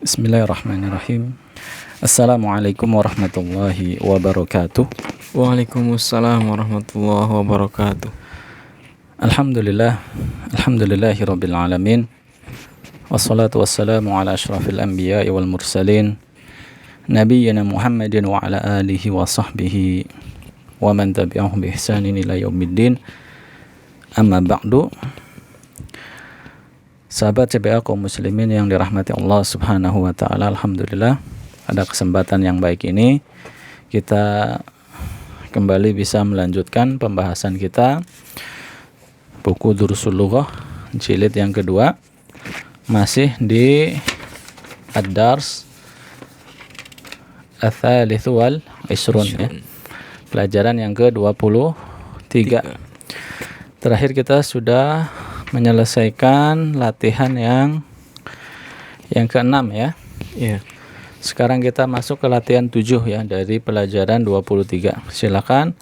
Bismillahirrahmanirrahim. Assalamualaikum warahmatullahi wabarakatuh. Waalaikumsalam warahmatullahi wabarakatuh. Alhamdulillahirabbil alamin. Wassalatu wassalamu ala asyrafil anbiya'i wal mursalin nabiyyina Muhammadin wa ala alihi wa sahbihi wa man tabi'ahum bi ihsanin ila yaumiddin. Amma ba'du. Sahabat CBA kaum muslimin yang dirahmati Allah Subhanahu wa taala, alhamdulillah pada kesempatan yang baik ini kita kembali bisa melanjutkan pembahasan kita buku Durusul Lughah jilid yang kedua, masih di Ad-Dars Ats-Tsalits wal Ishrun ya. Pelajaran yang ke-23. Terakhir kita sudah menyelesaikan latihan yang ke-6 ya. Iya. Sekarang kita masuk ke latihan 7 ya dari pelajaran 23. Silakan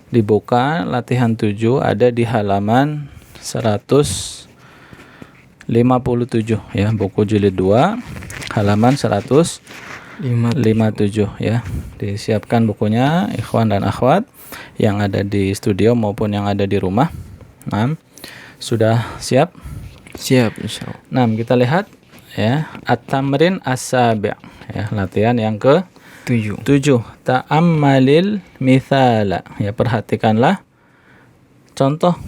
dibuka latihan 7, ada di halaman 157 ya, buku jilid 2 halaman 157 ya. Disiapkan bukunya ikhwan dan akhwat yang ada di studio maupun yang ada di rumah. Nah, sudah siap? Siap insyaallah. Nah, kita lihat ya, at-tamrin as-sabi' ya, latihan yang ke-7. Ta'ammalil mithala ya, perhatikanlah contoh.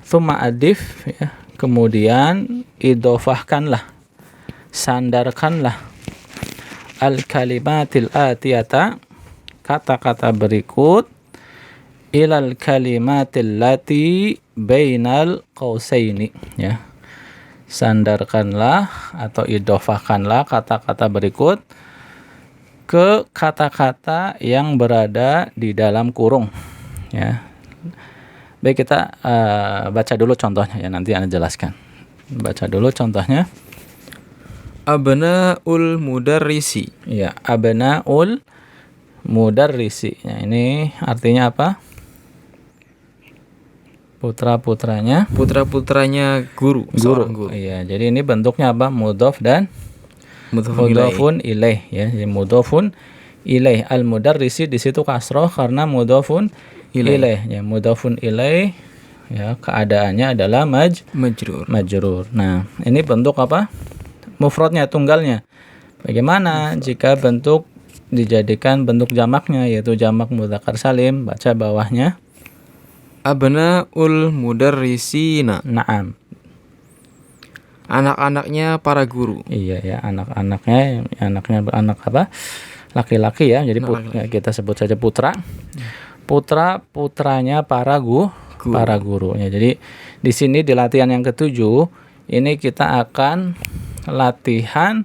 Tsumma adif ya, kemudian idhofahkanlah, sandarkanlah al-kalimatil atiyata, kata-kata berikut, ilal kalimatil lati bainal qausaini ya. Sandarkanlah atau idhofahkanlah kata-kata berikut ke kata-kata yang berada di dalam kurung ya. Baik, kita baca dulu contohnya ya, nanti Anda jelaskan. Baca dulu contohnya. Abnaul mudarrisi. Ya, abnaul mudarrisi. Ya, ini artinya apa? Putra-putranya guru. Iya, jadi ini bentuknya apa? Mudhof dan mudhofun ilaih ya. Jadi mudhofun ilaih, al-mudarrisi di situ kasroh karena mudhofun ilaih ya. Mudhofun ilaih ya, keadaannya adalah majrur. Nah, ini bentuk apa? Mufradnya, tunggalnya. Bagaimana jika bentuk dijadikan bentuk jamaknya, yaitu jamak mudzakkar salim? Baca bawahnya. Abnaul mudarrisina. Naam. Anak-anaknya para guru. Iya ya, anaknya anak apa? Laki-laki ya. Jadi ya, kita sebut saja putra. Putra-putranya para guru ya. Jadi di sini di latihan yang ke-7 ini kita akan latihan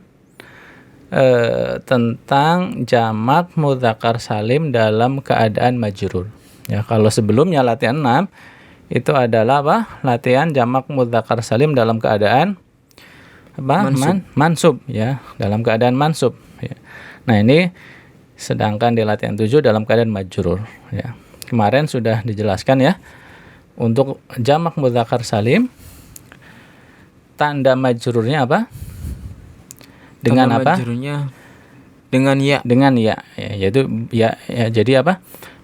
tentang jamak mudzakkar salim dalam keadaan majrur. Ya, kalau sebelumnya latihan 6 itu adalah apa? Latihan jamak mudzakkar salim dalam keadaan apa? Mansub ya, dalam keadaan mansub ya. Nah, ini sedangkan di latihan 7 dalam keadaan majrur ya. Kemarin sudah dijelaskan ya. Untuk jamak mudzakkar salim tanda majrurnya apa? Dengan tanda apa? Majrurnya dengan ya. Ya, yaitu ya, jadi apa?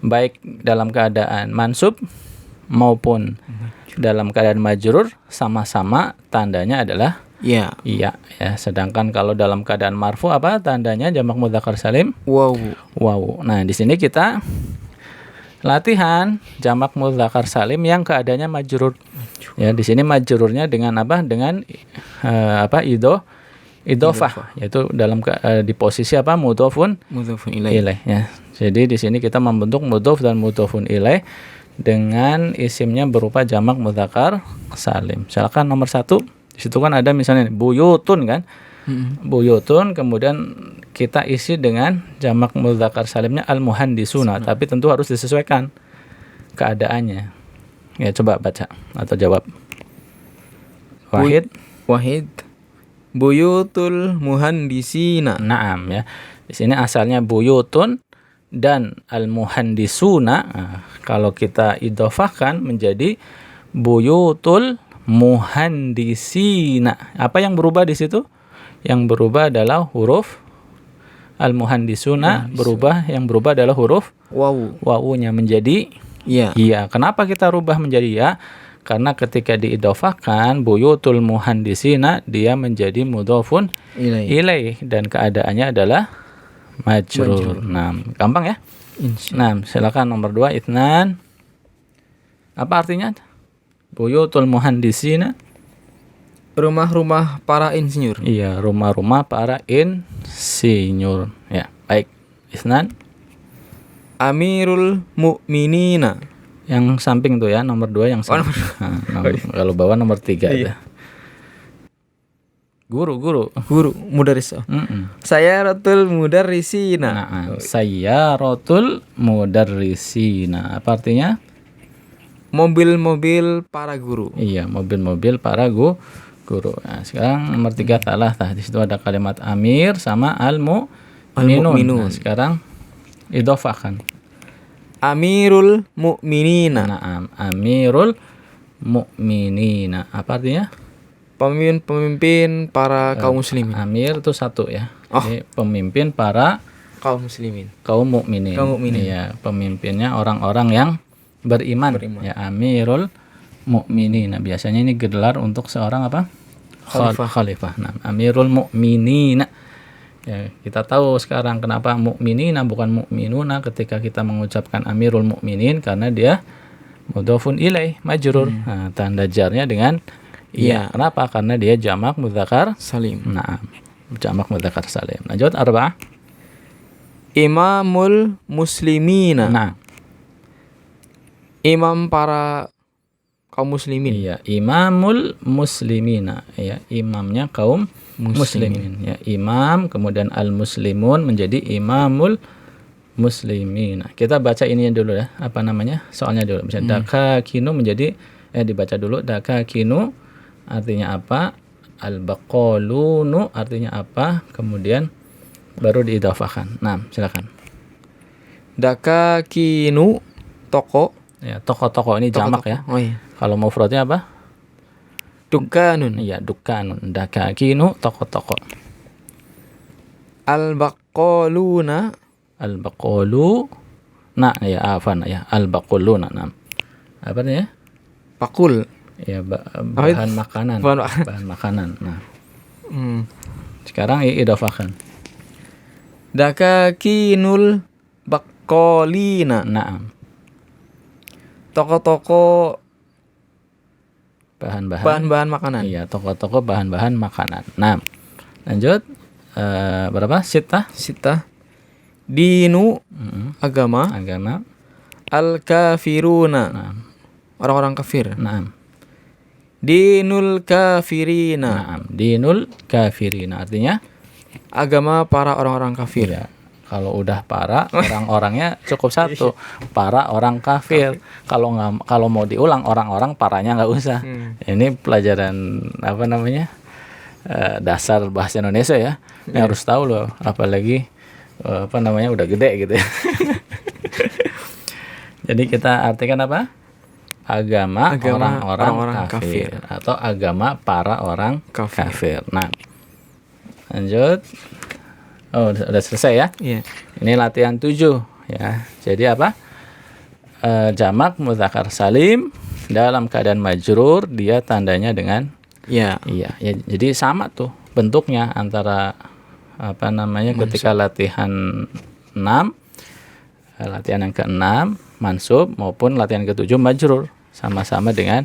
Baik dalam keadaan mansub maupun dalam keadaan majrur sama-sama tandanya adalah ya. Sedangkan kalau dalam keadaan marfu apa tandanya jamak mudzakkar salim? Wawu. Nah, di sini kita latihan jamak mudzakkar salim yang keadaannya majrur. Ya, di sini majrurnya dengan apa? Dengan idhofah, yaitu dalam di posisi apa? Mudhofun ilaih ya. Jadi di sini kita membentuk mudhof dan mudhofun ilaih dengan isimnya berupa jamak mudzakkar salim. Misalkan nomor 1, di situ kan ada misalnya buyutun kan? Buyutun, kemudian kita isi dengan jamak mudzakkar salimnya al-muhandisuna, tapi tentu harus disesuaikan keadaannya. Ya, coba baca atau jawab. Wahid buyutul muhandisina. Naam ya. Di sini asalnya buyutun dan al-muhandisuna. Nah, kalau kita idhofahkan menjadi buyutul muhandisina. Apa yang berubah di situ? yang berubah adalah huruf al-muhandisuna, yang berubah adalah huruf Wawu. wawunya menjadi Ya. iya. Kenapa kita rubah menjadi ya? Karena ketika diidhofahkan buyutul muhandisina, dia menjadi mudhofun ilaih dan keadaannya adalah majrur. Nah, gampang ya? Nah, silakan nomor 2 itnan. Apa artinya? Buyutul muhandisina. Rumah-rumah para insinyur. Iya, rumah-rumah para insinyur. Ya, baik. Isnan. Amirul Mukminina. Yang samping tuh ya, nomor 2 yang samping. Kalau bawah nomor 3 Iya. Guru. Guru mudaris. Sayyaratul mudarrisina. Nah, sayyaratul mudarrisina. Apa artinya? Mobil-mobil para guru. Iya, mobil-mobil para guru. Nah, sekarang nomor 3 salah. Di situ ada kalimat amir sama al-mu'minun. Nah, sekarang idhofahkan. Amirul Mukminina. Nah, amirul mu'minina. Apa artinya? Pemimpin para kaum muslimin. Amir itu satu ya. Jadi pemimpin para kaum muslimin. Kaum mukminin. Iya, pemimpinnya orang-orang yang beriman. Ya, amirul mukminin. Nah, biasanya ini gelar untuk seorang apa? Khalifah. Nah, amirul mukminin. Ya, kita tahu sekarang kenapa mukminina bukan mukminuna ketika kita mengucapkan amirul mukminin, karena dia mudhofun ilaih majrur. Nah, tanda jarnya dengan iya. Kenapa? Karena dia jamak mudzakkar salim. Nah, jamak mudzakkar salim. Lanjut 4. Imamul muslimina. Nah, imam para kaum muslimin. Iya, imamul muslimina. Ya, imamnya kaum muslimin. Ya, imam kemudian al-muslimun menjadi imamul muslimin. Nah, kita baca ini dulu ya. Apa namanya? Soalnya dulu. Misalnya dakakinu menjadi dibaca dulu dakakinu artinya apa? Al-baqalunu artinya apa? Kemudian baru diidhafahkan. Nah, silakan. Dakakinu toko. Ya, toko-toko ini jamak ya. Oh iya. Kalau mufradnya apa? Dukanun. Iya, dukanun. Dakakinu toko-toko. Al-baqaluna. Al-baqalu. Nah, ya afan ya. Al-baquluna. Nah. Apa nih ya? Pakul. Ya, bahan makanan. Bahan makanan. Nah. Sekarang idhafahkan. Dakakinul baqalina. Naam. Toko-toko bahan-bahan makanan. Iya, toko-toko bahan-bahan makanan. Nah, lanjut. Berapa? Sita. Dinu agama. Al-kafiruna. Nah. Orang-orang kafir. Nah. Dinul kafirina. Nah, dinul kafirina artinya agama para orang-orang kafir. Ya. Kalau udah para orang-orangnya cukup satu, para orang kafir. Kalau mau diulang orang-orang paranya nggak usah. Ini pelajaran apa namanya dasar bahasa Indonesia ya. Ini harus tahu loh, apalagi apa namanya udah gede gitu ya. Jadi kita artikan apa? Agama orang-orang kafir atau agama para orang kafir. Nah, lanjut. Oh, udah selesai ya? Iya. Ini latihan 7 ya. Jadi apa? Jamak mudzakkar salim dalam keadaan majrur, dia tandanya dengan iya. Ya, jadi sama tuh bentuknya antara apa namanya ketika latihan 6, latihan yang ke-6 mansub maupun latihan ke-7 majrur. Sama-sama dengan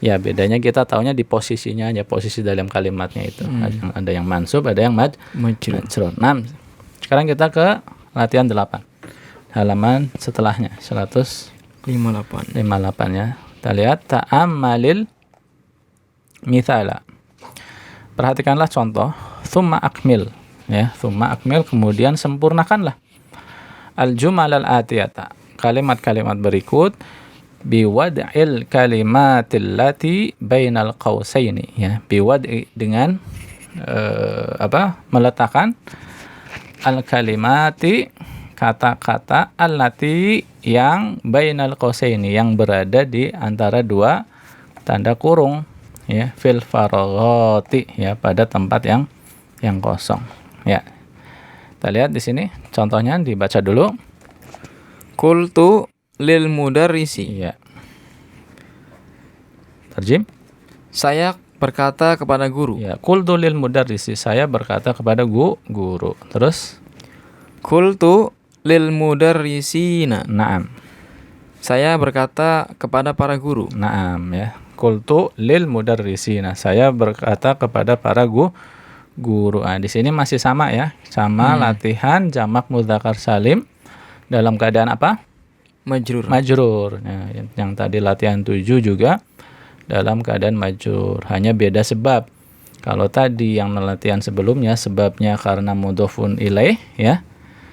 ya, bedanya kita taunya di posisinya aja, posisi dalam kalimatnya itu. Ada yang mansub, ada yang majrur. Nah, sekarang kita ke latihan 8. Halaman setelahnya 158 ya. Kita lihat ta'ammalil mithala. Perhatikanlah contoh, thumma akmil ya, thumma akmil kemudian sempurnakanlah al-jumal al-atiyata. Kalimat-kalimat berikut biwad'il kalimatil lati bainal qausaini ya, biwad'i dengan meletakkan al kalimati kata-kata allati yang bainal qausaini yang berada di antara dua tanda kurung ya, fil faraghati ya, pada tempat yang yang kosong. Ya. Kita lihat di sini contohnya dibaca dulu. Qultu lil mudarrisi. Iya. Terjem. Saya berkata kepada guru. Ya, qultu lil mudarrisi, saya berkata kepada guru. Terus Qultu lil mudarrisina. na'am. Saya berkata kepada para guru. Na'am ya. Qultu lil mudarrisina, saya berkata kepada para guru. Nah, di sini masih sama ya, sama latihan jamak mudzakkar salim dalam keadaan apa? Majrur. Majrur. Nah, yang tadi latihan 7 juga dalam keadaan majrur, hanya beda sebab. Kalau tadi yang latihan sebelumnya sebabnya karena mudhofun ilaih ya.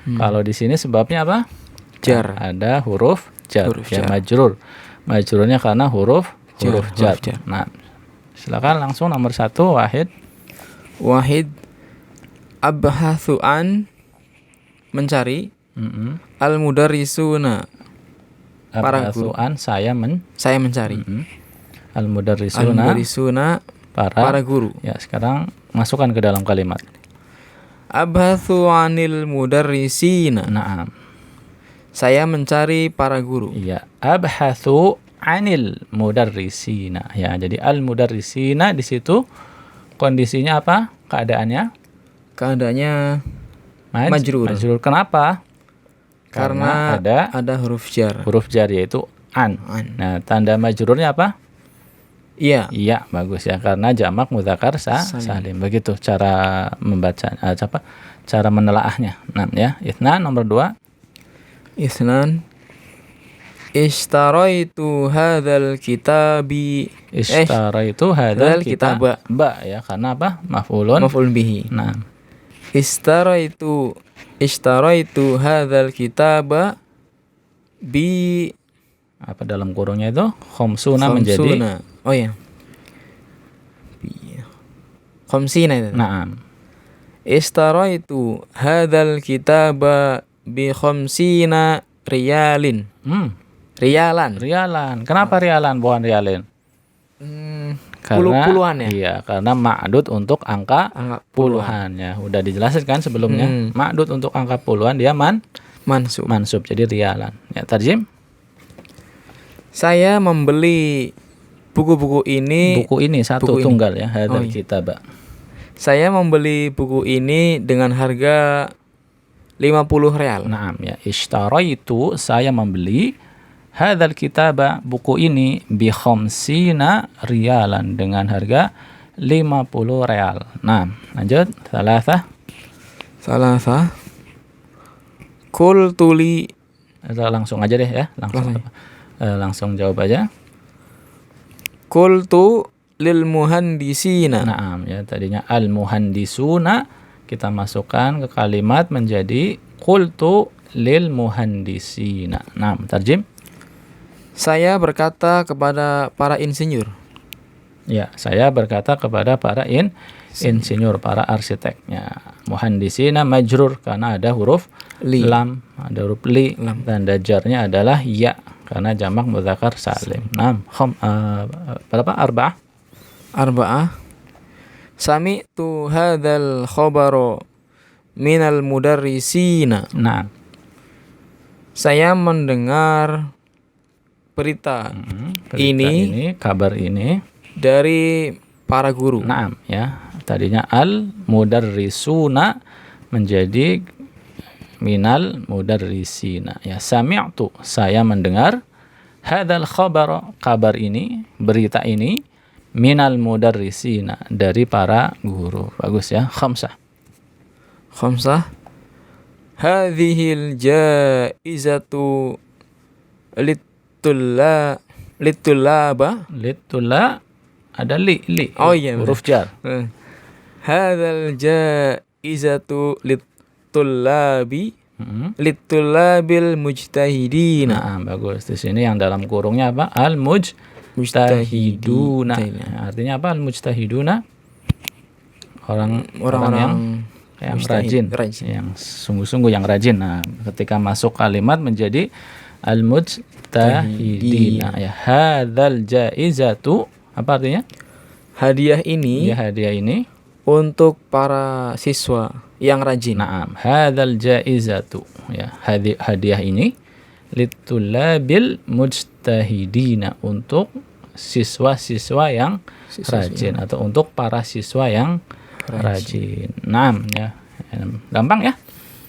Kalau di sini sebabnya apa? Jar. Ada huruf jar, Huruf ya jar. majrur. Majrurnya karena huruf Jar, jar. huruf jar. Nah, silakan langsung nomor 1 Wahid. Wahid abhathu an, mencari, al mudarrisuna, para guru. Abhasuan, saya mencari. al Al mudarrisuna, mudarrisuna, para guru. Ya, sekarang masukkan ke dalam kalimat. Abhathu anil mudarrisina. Naam. Saya mencari para guru. Iya, abhathu anil mudarrisina. Ya, jadi al mudarrisina di situ kondisinya apa? Keadaannya Keadaannya majrur. Majrur. Kenapa? Karena ada ada huruf jar. huruf jar yaitu an. An. Nah, tanda majrurnya apa? Iya. Iya, bagus ya, karena jamak mudzakkar salim. Begitu cara membaca cara menelaahnya. Nah, ya. Itsnan nomor 2. Isnan ishtaraitu hadzal kitabi. Ishtaraitu hadzal kitab. Ba ya, karena apa? Maf'ulun bihi. Nah, Ishtaraitu hadzal kitaba bi apa dalam kurungnya itu? Khamsuna menjadi Oh ya. Khamsina itu. Naam. Ishtaraitu hadzal kitaba bi khamsina riyalin. Riyalan. Rialan. Kenapa rialan bukan rialin? Karena Puluhan ya? Iya, karena ma'dud untuk angka puluhan ya. Udah dijelaskan kan sebelumnya. Ma'dud untuk angka puluhan dia mansub. Jadi rialan. Ya, tarjim. Saya membeli buku-buku ini. Buku ini satu buku tunggal ini. ya, hadzal kitab. Saya membeli buku ini dengan harga 50 real. Naam ya, ishtaraitu, saya membeli hadzal kitab, buku ini bi khamsina rialan, dengan harga 50 real. Nah, lanjut. Salasa. Qultu li. Langsung aja deh ya, langsung jawab aja. Qultu lil muhandisina. Naam ya, tadinya al muhandisuna kita masukkan ke kalimat menjadi qultu lil muhandisina. Naam, tarjim. Saya berkata kepada para insinyur. Ya, saya berkata kepada para insinyur, para arsitek. Ya, muhandisina majrur karena ada huruf Li. lam, ada huruf li, dan dajarnya adalah ya karena jamak mudzakkar salim. Naam, berapa? Arba'ah. Sami'tu hadzal khabara minal mudarrisina. Naam. Saya mendengar berita ini, kabar ini dari para guru. Naam ya. Tadinya al mudarrisuna menjadi minal mudarrisina. Ya, sami'tu, saya mendengar, hadzal khabar, kabar ini, berita ini, minal mudarrisina, dari para guru. Bagus ya. Khamsah. Hadhil jaizatu Litula ada li. Oh iya, huruf jar. Hadzal jaizatu litulabil mujtahidina. Nah, bagus. Di sini yang dalam kurungnya apa? Al mujtahiduna. Artinya apa? Al mujtahiduna? Orang-orang yang rajin, yang sungguh-sungguh yang rajin. Nah, ketika masuk kalimat menjadi al mujtahidina. Ya, hadzal jaizatu, apa artinya? Hadiah ini. Ya, hadiah ini untuk para siswa yang rajin. Naam, hadzal jaizatu, ya, hadiah ini litulabil mujtahidina, untuk siswa-siswa yang rajin atau untuk para siswa yang rajin. Naam, ya. Gampang ya?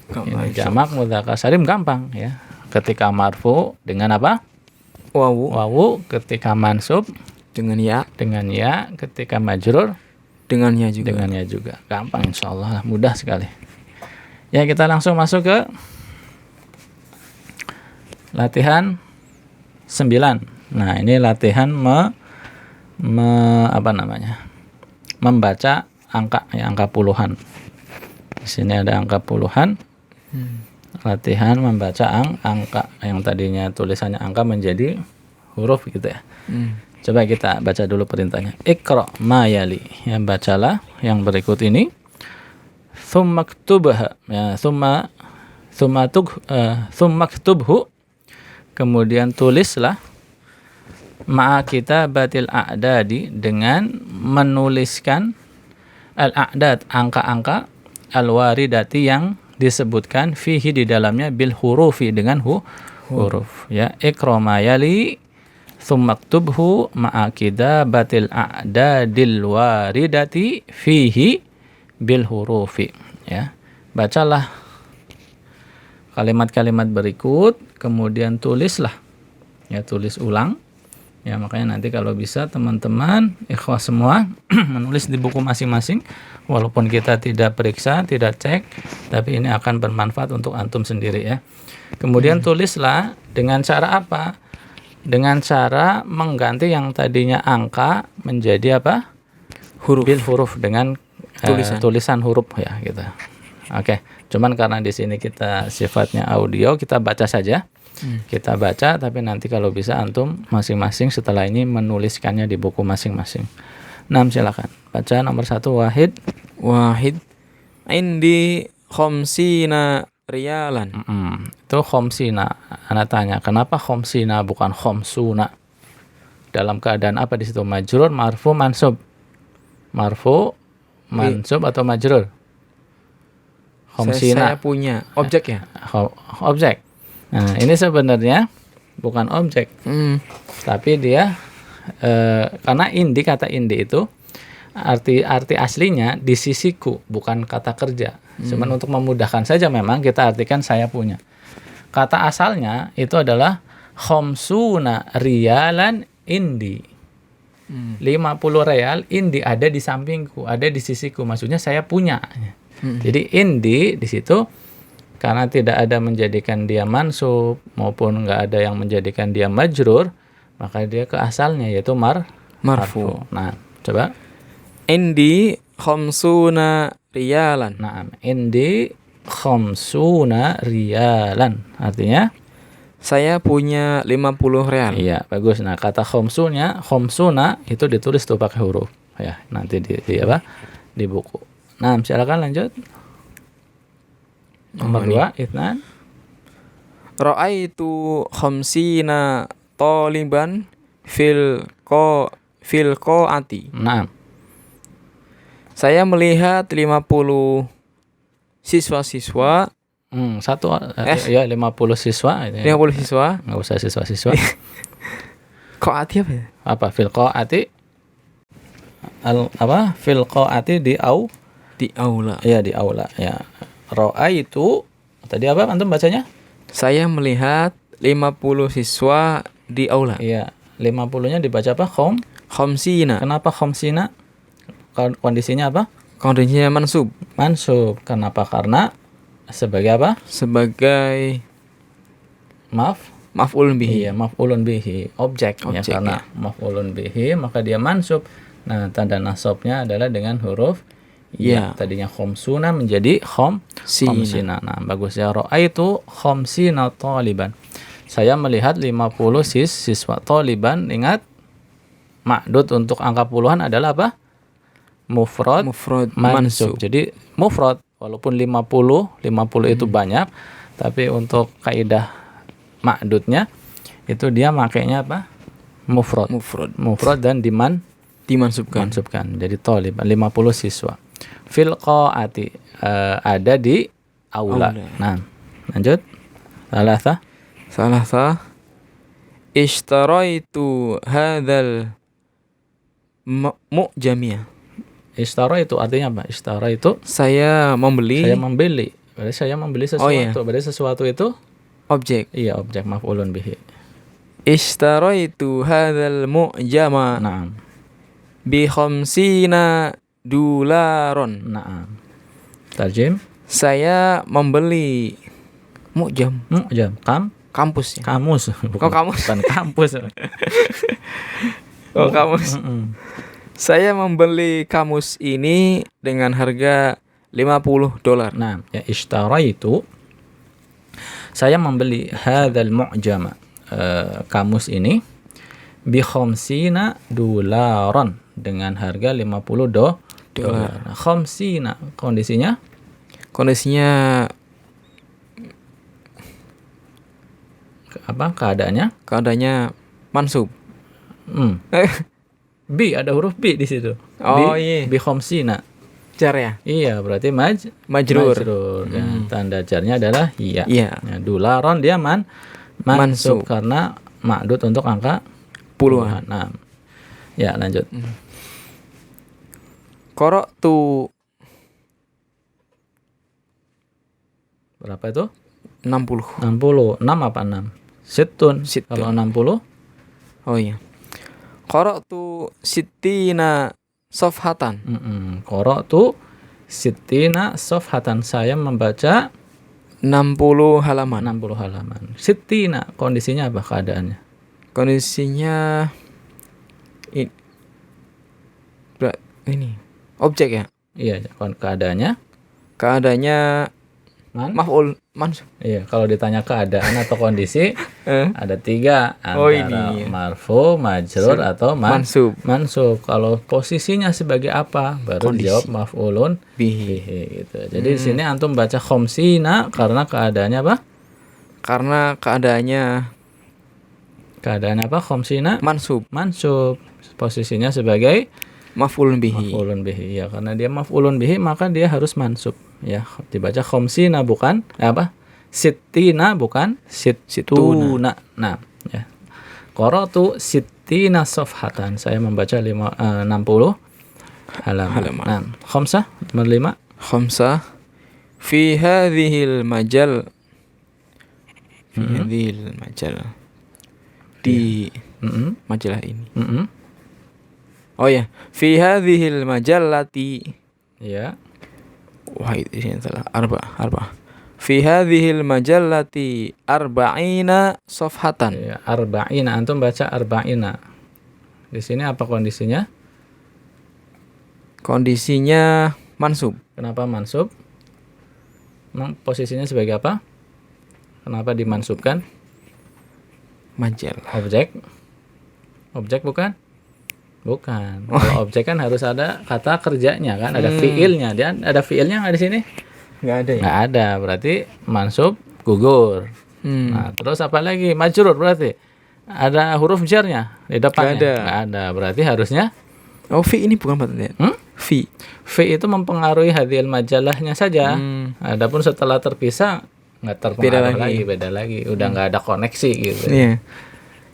Ini jamak mudzakkar salim gampang ya. Ketika marfu dengan apa? Wawu. Ketika mansub Dengan ya. Ketika majrur Dengan ya juga. dengan ya juga. Gampang, insyaallah, mudah sekali. Ya, kita langsung masuk ke latihan 9. Nah, ini latihan membaca angka, ya, angka puluhan. Di sini ada angka puluhan. Latihan membaca angka yang tadinya tulisannya angka menjadi huruf gitu ya. Coba kita baca dulu perintahnya. Iqra ma yali. Ya, bacalah yang berikut ini. Tsumma ktubha. Ya, tsumma ktubhu. Kemudian tulislah ma'a kitabatil a'dadi, dengan menuliskan al-a'dad, angka-angka, al-waridati, yang disebutkan fihi, di dalamnya, bil hurufi, dengan huruf. Ya, iqra ma yali tsumma ktubhu ma'a kitabatil a'dadil waridati fihi bil hurufi. Ya, bacalah kalimat-kalimat berikut, kemudian tulislah, ya, tulis ulang. Ya, makanya nanti kalau bisa teman-teman ikhwah semua menulis di buku masing-masing, walaupun kita tidak periksa, tidak cek, tapi ini akan bermanfaat untuk antum sendiri ya. Kemudian tulislah dengan cara apa? Dengan cara mengganti yang tadinya angka menjadi apa? Huruf. Bil huruf, dengan tulisan huruf ya gitu. Oke, cuman karena di sini kita sifatnya audio, kita baca saja. Kita baca, tapi nanti kalau bisa antum masing-masing setelah ini menuliskannya di buku masing-masing. 6, silakan. Baca nomor 1, Wahid. Indi khamsina riyalan. Itu khamsina. Ana tanya, kenapa khamsina bukan khamsuna? Dalam keadaan apa di situ? Majrur, marfu, mansub. Marfu, mansub atau majrur? Khamsina. Saya punya objek ya? Objek. Nah, ini sebenarnya bukan objek, tapi dia karena kata indi itu arti aslinya di sisiku, bukan kata kerja. Cuman untuk memudahkan saja memang kita artikan saya punya. Kata asalnya itu adalah khamsuna riyalan indi. 50 real indi ada di sampingku, ada di sisiku. Maksudnya saya punya. Jadi indi di situ karena tidak ada menjadikan dia mansub maupun nggak ada yang menjadikan dia majrur, maka dia ke asalnya yaitu marfu. Nah, coba. Indi khamsuna riyalan. Nah, indi khamsuna riyalan. Artinya saya punya 50 real. Iya, bagus. Nah, kata khamsuna itu ditulis tuh pakai huruf. Ya, nanti di buku. Nah, silakan lanjut. Nomor 2, Itsnan. Ra'aitu khamsina taliban fil qa'ati. Nah, saya melihat 50 siswa-siswa. Ya 50 siswa. 50 siswa. Nggak usah siswa-siswa. Qa'ati apa ya? Apa? Fil qa'ati. Fil qa'ati di aula. Ya, di aula. Ya. Ro'a itu tadi apa antum bacanya? Saya melihat 50 siswa di aula. Iya, 50-nya dibaca apa? Khamsina. Kenapa khamsina? Kondisinya apa? Kondisinya mansub. Mansub. Kenapa? Karena sebagai apa? Sebagai maf'ulun bihi. Iya, maf'ulun bihi, objek ya, karena maf'ulun bihi maka dia mansub. Nah, tanda nasabnya adalah dengan huruf ya. Tadinya khamsuna menjadi khamsina. Nah, bagus ya. Ra'aitu khamsina taliban. Saya melihat 50 siswa. Taliban, ingat ma'dud untuk angka puluhan adalah apa? Mufrad mansub. Jadi mufrad walaupun 50 itu banyak, tapi untuk kaidah ma'dudnya itu dia makainya apa? Mufrad dan dimansubkan. Jadi taliban 50 siswa. fil qa'ati, ada di aula. Aula. Nah, lanjut. Salasa ishtaraitu hadzal mu'jamiyah. Ishtara itu artinya apa? Ishtara itu Saya membeli saya membeli. Berarti saya membeli sesuatu. iya. Berarti sesuatu itu objek. iya objek maf'ulun bihi. Ishtaraitu hadzal mu'jama Naam. bi khamsina dolaron. Naam. Tarjim. Saya membeli mu'jam Jam. kampus ya. Kamus. Kok kamus? Bukan kampus. Oh, kamus. Mm-mm. Saya membeli kamus ini dengan harga $50. Nah, ya ishtara itu saya membeli hadzal mu'jama, kamus ini bi khamsina dolaran dengan harga 50 dolar. Nah, khamsina kondisinya apa keadaannya mansub. B, ada huruf B di situ. Oh, B, iya. bi khamsina. Jar ya? Iya, berarti Majrur. Ya, tanda jarnya adalah iya. Iya. Ya, dolaron dia mansub karena ma'dud untuk angka Puluhan. Nah. Ya, lanjut. Qara'tu Berapa itu? 60. 60. 6 apa 6? Sittun. Sittun. Kalau 60 Oh iya. Qara'tu sittina safhatan. Qara'tu sittina safhatan. Saya membaca 60 halaman. 60 halaman. Sittina kondisinya apa keadaannya? Kondisinya ini objek ya. Iya, keadaannya maf'ul mansub. Iya, kalau ditanya keadaan atau kondisi ada 3 Oh, antara ini. marfu, majrur atau Mansub. mansub. Kalau posisinya sebagai apa? Baru Kondisi. dijawab maf'ulun Bihi. bihi gitu. Jadi di sini antum baca khamsina karena keadaannya apa? Karena Keadaannya apa? Khamsina mansub. mansub. Posisinya sebagai Maf'ulun bihi. maf'ulun bihi. Ya, karena dia maf'ulun bihi maka dia harus mansub. Ya, dibaca khamsina bukan sittina bukan sittuna. Nah, ya. Qara'tu sittina safhatan. Saya membaca 60 halaman. Nah, khamsah nomor 5. Khamsah fi hadhil majal di majalah ini. Oh ya, fi hadhil majallati. Ya. Wah, itu sini salah. Arba. Fi hadhil majallati arba'ina safhatan. Ya, arba'ina antum baca arba'ina. Di sini apa kondisinya? Kondisinya mansub. Kenapa mansub? Memang posisinya sebagai apa? Kenapa dimansubkan? Majalah. Objek bukan? Bukan. Kalau objek kan harus ada kata kerjanya kan, ada fiilnya. Dia ada fiilnya nggak di sini? Nggak ada ya? Nggak ada. Berarti mansub gugur. Nah, terus apa lagi? Majrur berarti ada huruf jarnya di depannya. Nggak ada. Berarti harusnya fi ini bukan patentnya. Fi itu mempengaruhi hadhil majalahnya saja. Adapun setelah terpisah nggak terpengaruh lagi, beda lagi. Udah nggak ada koneksi gitu. Iya.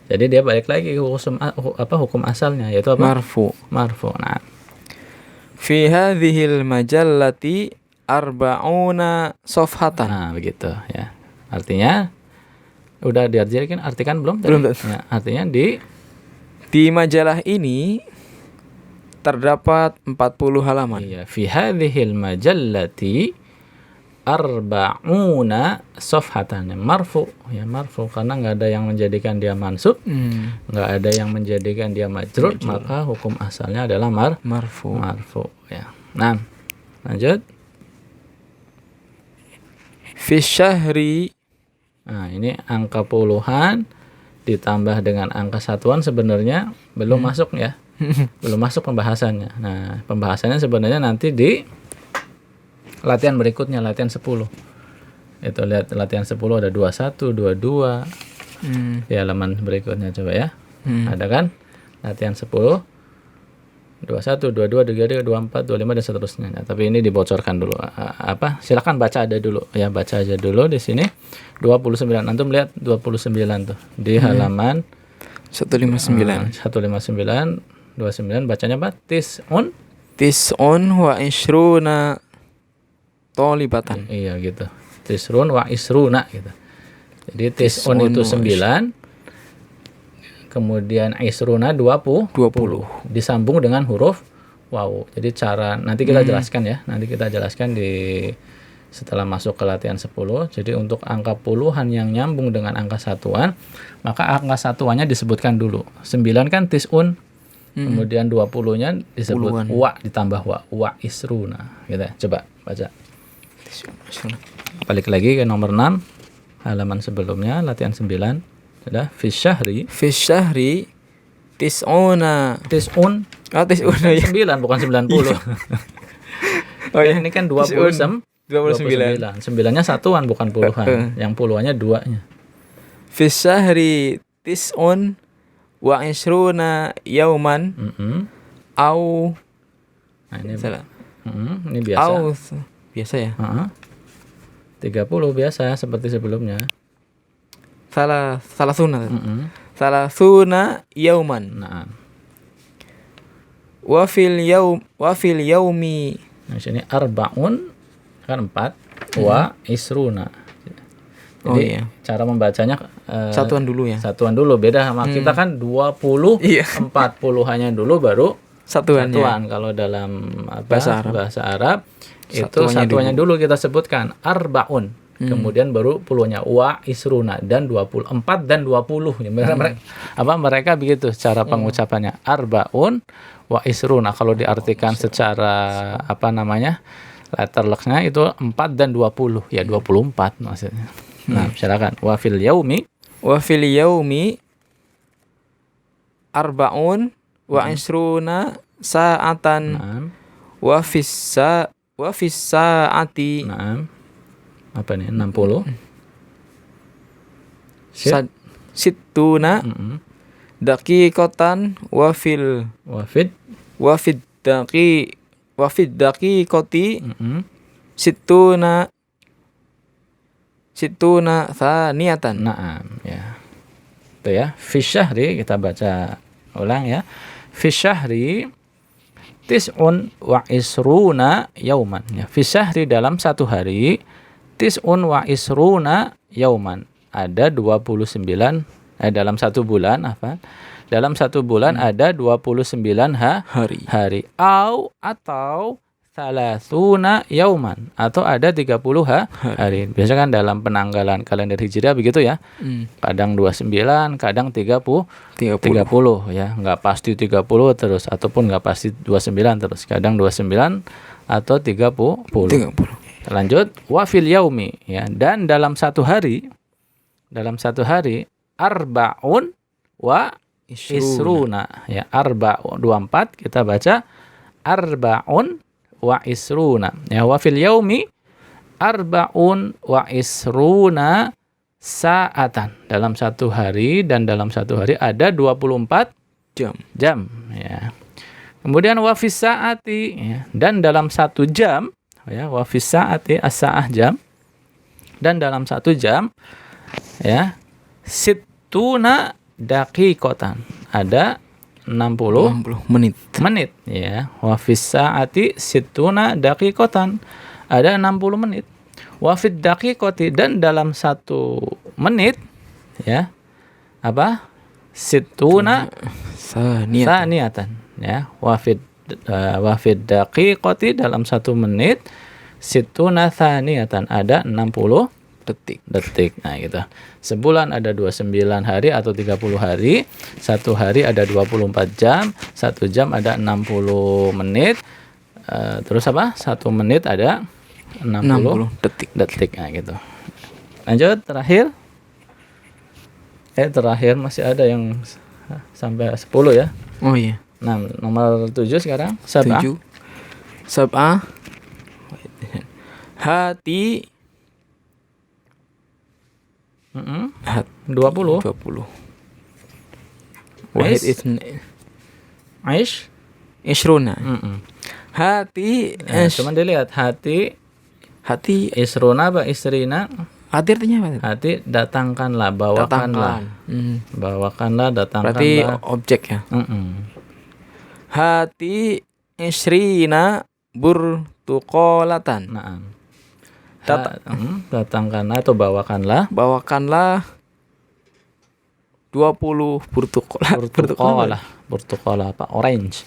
Jadi dia balik lagi ke hukum asalnya yaitu apa? Marfu. Nah, fi hadhil majallati arba'una safhatan. Nah, begitu ya. Artinya udah artikan belum? Belum. Ya, artinya di majalah ini terdapat 40 halaman. Iya, fi hadhil majallati arba'una safhatan. Marfu karena nggak ada yang menjadikan dia mansub, nggak ada yang menjadikan dia majrur, maka hukum asalnya adalah marfu ya. Nah, lanjut. Fi syahri. Nah, ini angka puluhan ditambah dengan angka satuan sebenarnya belum masuk ya. Belum masuk pembahasannya. Nah, pembahasannya sebenarnya nanti di latihan berikutnya, latihan 10. Itu lihat latihan 10 ada 21, 22. Di halaman berikutnya coba ya. Ada kan? Latihan 10. 21, 22, 23, 24, 25 dan seterusnya. Nah, tapi ini dibocorkan dulu. Silakan baca ada dulu ya, baca aja dulu di sini. 29. Antum lihat 29 tuh di halaman 159. 159, 29 bacanya apa? Tis'un. Tis'un wa ishruna tolibatan. Iya gitu. Tisrun wa isruna gitu. Jadi tis'un itu 9. Kemudian isruna 20 disambung dengan huruf waw. Jadi cara nanti kita jelaskan ya. Nanti kita jelaskan setelah masuk ke latihan 10. Jadi untuk angka puluhan yang nyambung dengan angka satuan, maka angka satuannya disebutkan dulu. 9 kan tis'un. Kemudian 20-nya disebut wa ditambah wa isruna gitu. Coba baca. Balik lagi ke nomor 6 halaman sebelumnya latihan 9. Sudah fisyahri tis'una. Tis'un ya. 9 bukan 90. Oh ya, ini kan 29. 9-nya satuan bukan puluhan. Yang puluhannya duanya. Fisyahri tis'un wa ishruna yauman. Au. Nah, ini salah. Ini biasa. Biasa ya. 30 biasa seperti sebelumnya. Salah suna yauman. Nah. Wa fil yaumi. Nah, sini arba'un kan 4 wa isruna. Jadi cara membacanya satuan dulu ya. Satuan dulu, beda sama kita kan 20, 40 hanya dulu baru satuan. Kalau dalam bahasa Arab itu satuannya dulu kita sebutkan arba'un. Kemudian baru puluhnya wa isruna dan 24 dan 20. Mereka begitu cara pengucapannya. Arba'un wa isruna. Kalau diartikan secara letter luck-nya itu 4 dan 20. Ya 24 maksudnya. Nah, silakan. Wa fil yaumi arba'un wa isruna sa'atan. Wa fis sa'ati. Apa nih? 60. Sittuna daqiqatan wa fid daqiqati sittuna thaniyatan. Ya. Itu ya. Fi syahri kita baca ulang ya. Fi syahri tis'un wa isruna yauman. Ya, fi syahri dalam satu hari. Tis'un wa isruna yauman. Ada 29 dalam satu bulan dalam satu bulan ada 29 hari. Atau salasuna yauman, atau ada 30 hari. Biasa kan dalam penanggalan kalender Hijriah begitu ya. Kadang 29, kadang 30 ya. Enggak pasti 30 terus ataupun enggak pasti 29 terus. Kadang 29 atau 30. Lanjut, wa fil yaumi ya, dan dalam satu hari arba'un wa isruna ya. Arba'un 24 kita baca arba'un wa isruna ya. Wa fil yaumi arba'un wa isruna sa'atan. Dalam satu hari ada 24 jam ya. Kemudian wa fis sa'ati ya, dan dalam satu jam ya, wa fis sa'ati as-sa'ah jam, dan dalam satu jam ya sittuna daqiqatan, ada 60 menit ya. Wa fis sa'ati sittuna daqiqatan, ada 60 menit. Wa fid daqiqati, dan dalam satu menit ya sittuna saniyatan ya. Wa fid daqiqati, dalam satu menit sittuna thaniyatan, ada 60 detik. Nah gitu. Sebulan ada 29 hari atau 30 hari. Satu hari ada 24 jam. Satu jam ada 60 menit. Terus satu menit ada 60 detik. Nah gitu. Lanjut terakhir. Terakhir masih ada yang sampai 10 ya. Oh iya. Nah, nomor 7 sekarang. Sab'ah. Hati 20. Wahid Aish isruna. Mm-mm. Hati Nah, cuman dilihat hati hati isruna apa isrina? hati artinya apa? Hati datangkanlah, bawakanlah. Datangkan. Bawakanlah, Berarti datangkanlah. objek ya. Mm-mm. Hati isrina burtuqolatan. Nah, datangkanlah atau bawakanlah Bawakanlah 20 burtukola apa orange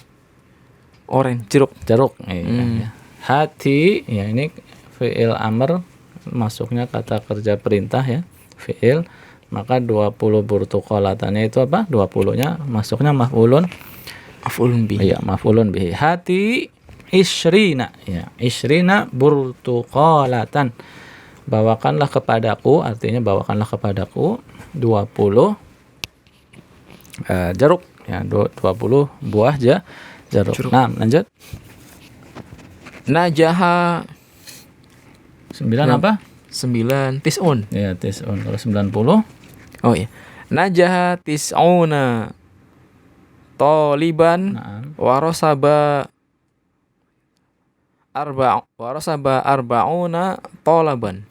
orange jeruk. jeruk ya. Hati ya ini fi'il amr masuknya kata kerja perintah ya fi'il, maka 20 burtukolatannya itu apa 20-nya masuknya maf'ulun bihi. iya maf'ulun bihi. Hati isrina ya isrina burtukolatan, bawakanlah kepadaku, artinya bawakanlah kepadaku 20 jeruk ya 20 buah jeruk. Nah, lanjut. Najaha 9 apa? 9 tis'un. Ya, tis'un. Kalau 90 Oh iya. Najaha tis'una taliban warasaba arba'una talaban.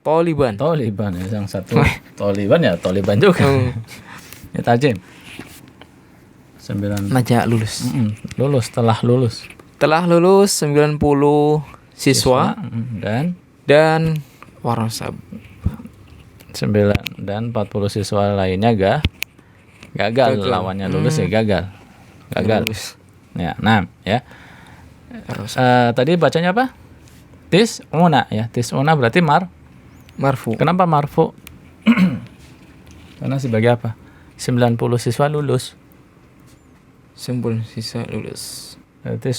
Taliban. Taliban ya, yang satu Taliban ya, Taliban juga. Ya tajim. 9 Najah lulus. Lulus, telah lulus. Telah lulus 90 siswa dan warasab 9 dan 40 siswa lainnya gagal. Lawannya lulus ya gagal. Lulus. Ya, 6 ya. Tadi bacanya apa? Tis'una ya. Tis'una berarti marfu. Kenapa marfu? Karena sebagai apa? 90 siswa lulus. 90 siswa lulus. Berarti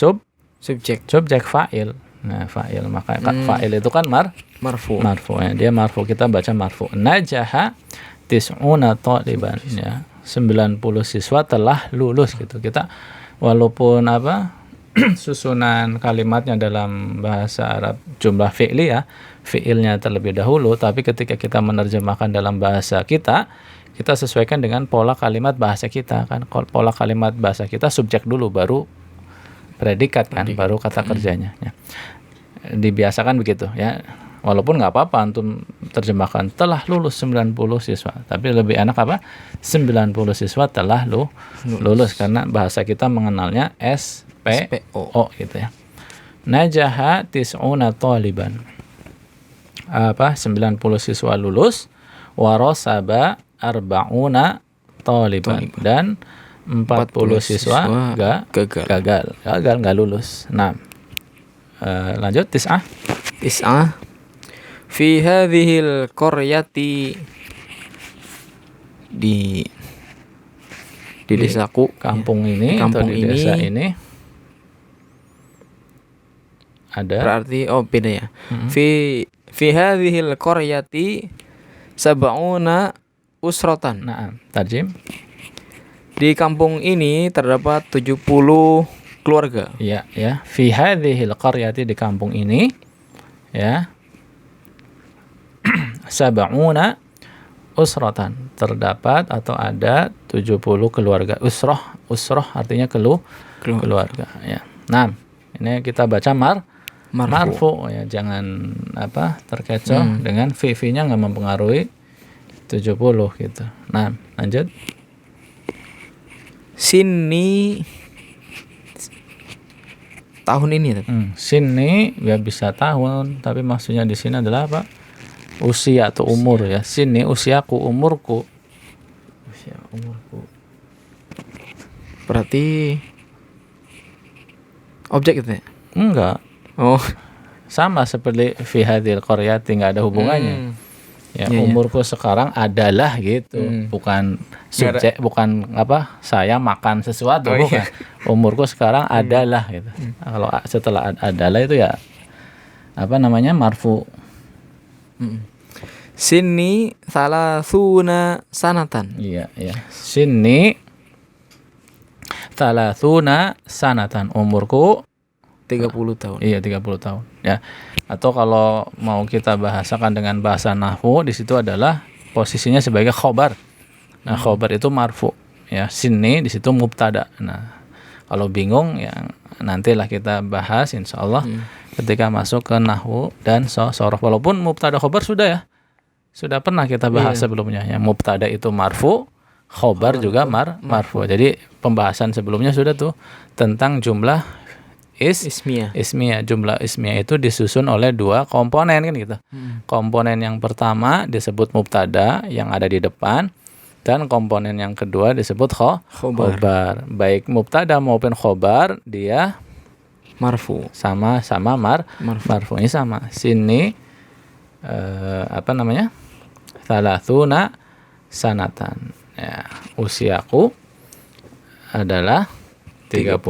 subjek fa'il. Nah, fa'il maka fa'il itu kan marfu ya. Dia marfu, kita baca marfu. Najaha tis'una taliban ya. 90 siswa telah lulus gitu. Kita walaupun susunan kalimatnya dalam bahasa Arab jumlah fi'li ya, fi'ilnya terlebih dahulu, tapi ketika kita menerjemahkan dalam bahasa kita sesuaikan dengan pola kalimat bahasa kita kan. Pola kalimat bahasa kita subjek dulu baru predikat kan, baru kata kerjanya ya. Dibiasakan begitu ya. Walaupun nggak apa-apa antum terjemahkan telah lulus 90 siswa, tapi lebih enak 90 siswa telah lulus karena bahasa kita mengenalnya SPO gitu ya. Najaha tis'una taliban 90 siswa lulus, warasaba arba'una taliban dan 40 siswa gagal nggak lulus. Nah, lanjut tis'ah fi hadhil qaryati di desaku, kampung ini atau di desa ini ada, berarti beda ya. Fi hadhil qaryati sab'una usratan. Nah, tarjim. Di kampung ini terdapat 70 keluarga. Iya, ya. Fi hadhil qaryati, di kampung ini ya. Sab'una usratan, terdapat atau ada 70 keluarga. Usroh artinya keluarga ya. Nah, ini kita baca marfu ya, jangan terkecoh dengan v-nya nggak mempengaruhi 70 gitu. Nah, lanjut. Sini tahun ini sini ya bisa tahun, tapi maksudnya di sini adalah apa? Usia atau umur ya. Sini usiaku, umurku. Berarti objek itu ya? Enggak. Oh, sama seperti fi hadhil qaryati, enggak ada hubungannya. Ya, umurku sekarang adalah gitu. Bukan subjek, bukan saya makan sesuatu, bukan. Umurku sekarang adalah gitu. Kalau setelah adalah itu ya marfu. Sini salasuna sanatan. Iya. Sini salasuna sanatan, umurku 30 tahun. Iya, 30 tahun ya. Atau kalau mau kita bahasakan dengan bahasa nahwu, di situ adalah posisinya sebagai khobar. Nah, khobar itu marfu ya. Sini di situ mubtada. Nah, Kalau bingung ya nantilah kita bahas insyaallah ketika masuk ke nahwu dan sorof. Walaupun mubtada khobar sudah ya. Sudah pernah kita bahas sebelumnya. Yang mubtada itu marfu, khobar juga marfu. Jadi pembahasan sebelumnya sudah tuh tentang jumlah ismiyah. Jumlah ismiyah itu disusun oleh dua komponen kan gitu. Komponen yang pertama disebut mubtada yang ada di depan, dan komponen yang kedua disebut khobar. Baik mubtada maupun khobar dia marfu. Sama marfunya sama. Sini Thalathuna sanatan. Ya, usiaku adalah 30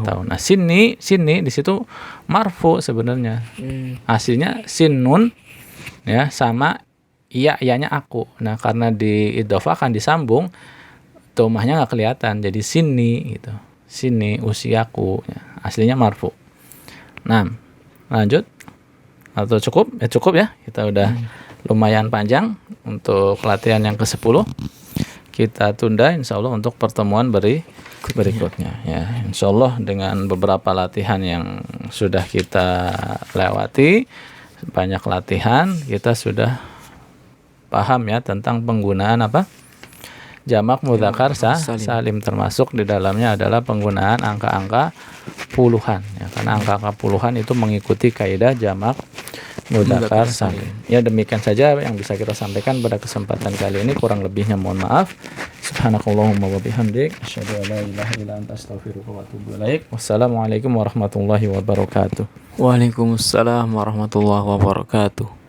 tahun. Nah, sini di situ marfu sebenarnya. Aslinya sinun ya sama iya-iyanya aku. Nah, karena diidhofakan disambung, domahnya enggak kelihatan. Jadi sini gitu. Sini usiaku ya. Aslinya marfu. Nah, lanjut atau cukup? Ya cukup ya. Kita udah lumayan panjang untuk latihan yang ke-10. Kita tunda insyaallah untuk pertemuan berikutnya ya. Insyaallah dengan beberapa latihan yang sudah kita lewati, banyak latihan kita sudah paham ya tentang penggunaan jamak mudzakkar salim, termasuk di dalamnya adalah penggunaan angka-angka puluhan ya, karena angka-angka puluhan itu mengikuti kaidah jamak mudzakkar salim. Ya demikian saja yang bisa kita sampaikan pada kesempatan kali ini, kurang lebihnya mohon maaf. Subhanakallahumma wa bihamdik asyhadu an la ilaha illa anta astaghfiruka wa atubu ilaik. Wassalamualaikum warahmatullahi wabarakatuh. Waalaikumsalam warahmatullahi wabarakatuh.